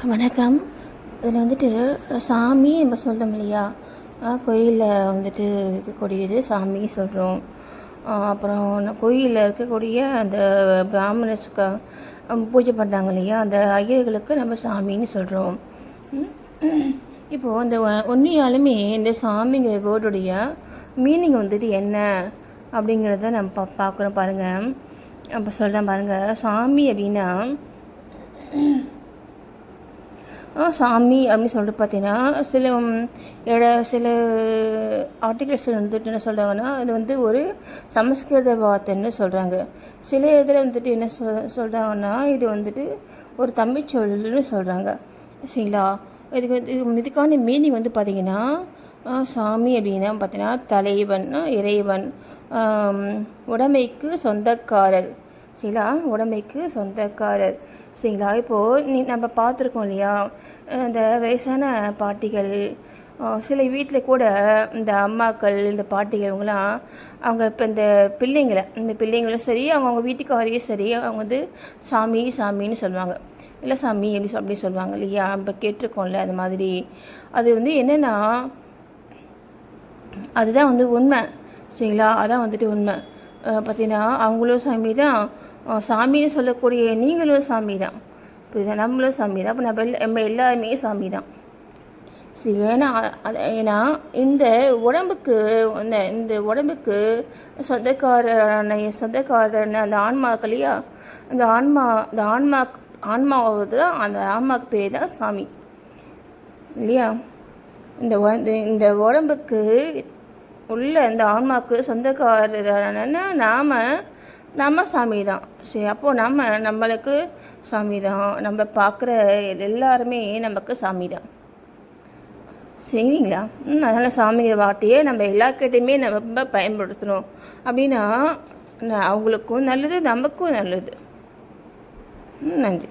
வணக்கம். இதில் வந்துட்டு சாமி நம்ம சொல்கிறோம் இல்லையா, கோயிலில் வந்துட்டு இருக்கக்கூடியது சாமி சொல்கிறோம். அப்புறம் கோயிலில் இருக்கக்கூடிய அந்த பிராமணர்ஸ்க்கு பூஜை பண்ணுறாங்க இல்லையா, அந்த ஐயர்களுக்கு நம்ம சாமின்னு சொல்கிறோம். இப்போது இந்த உண்மையாலுமே இந்த சாமிங்கிற வேர்டுடைய மீனிங் வந்துட்டு என்ன அப்படிங்கிறத நம்ம பார்க்குறோம். பாருங்கள், அப்போ சொல்கிறேன் பாருங்கள். சாமி அப்படின்னா சாமி அப்படின்னு சொல்லிட்டு பார்த்தீங்கன்னா சில ஆர்டிகல்ஸில் வந்துட்டு என்ன சொல்கிறாங்கன்னா, இது வந்து ஒரு சமஸ்கிருத வார்த்தைன்னு சொல்கிறாங்க. சில இதில் வந்துட்டு என்ன சொல்கிறாங்கன்னா, இது வந்துட்டு ஒரு தமிழ் சொல்லுன்னு சொல்கிறாங்க. சரிங்களா? இதுக்கான மீனிங் வந்து பார்த்திங்கன்னா, சாமி அப்படின்னா பார்த்தீங்கன்னா தலைவன், இறைவன், உடைமைக்கு சொந்தக்காரர். சரிங்களா? உடைமைக்கு சொந்தக்காரர். சரிங்களா? இப்போது நம்ம பார்த்துருக்கோம் இல்லையா, இந்த வயசான பாட்டிகள், சில வீட்டில் கூட இந்த அம்மாக்கள், இந்த பாட்டிகள், இவங்களாம் அவங்க இப்போ இந்த பிள்ளைங்களும் சரி, அவங்க வீட்டுக்காரையும் சரி, அவங்க வந்து சாமி சாமின்னு சொல்லுவாங்க. இல்லை சாமி அப்படி சொல்லுவாங்க இல்லையா, நம்ம கேட்டிருக்கோம்ல. அது மாதிரி அது வந்து என்னென்னா, அதுதான் வந்து உண்மை. சரிங்களா? அதான் வந்துட்டு உண்மை. பார்த்தீங்கன்னா அவங்களும் சாமி தான், சாமின்னு சொல்லக்கூடிய நீங்களும் சாமி தான். இப்போ இதை நம்மளும் சாமி தான். அப்போ நம்ம எல்லாருமே சாமி தான். சரி, ஏன்னா இந்த உடம்புக்கு இந்த சொந்தக்காரன அந்த ஆன்மாக்கள் இல்லையா, அந்த ஆன்மாவது தான், அந்த ஆன்மாவுக்கு பேர் தான் சாமி இல்லையா. இந்த உடம்புக்கு உள்ள இந்த ஆன்மாவுக்கு சொந்தக்காரனா நம்ம சாமி தான். சரி, அப்போது நம்மளுக்கு சாமி தான். நம்ம பார்க்குற எல்லாருமே நமக்கு சாமி தான். சரிங்களா? அதனால் சாமிங்கிற வார்த்தையை நம்ம எல்லாக்கிட்டையுமே நம்ம பயன்படுத்தணும். அப்படின்னா அவங்களுக்கும் நல்லது, நமக்கும் நல்லது. நன்றி.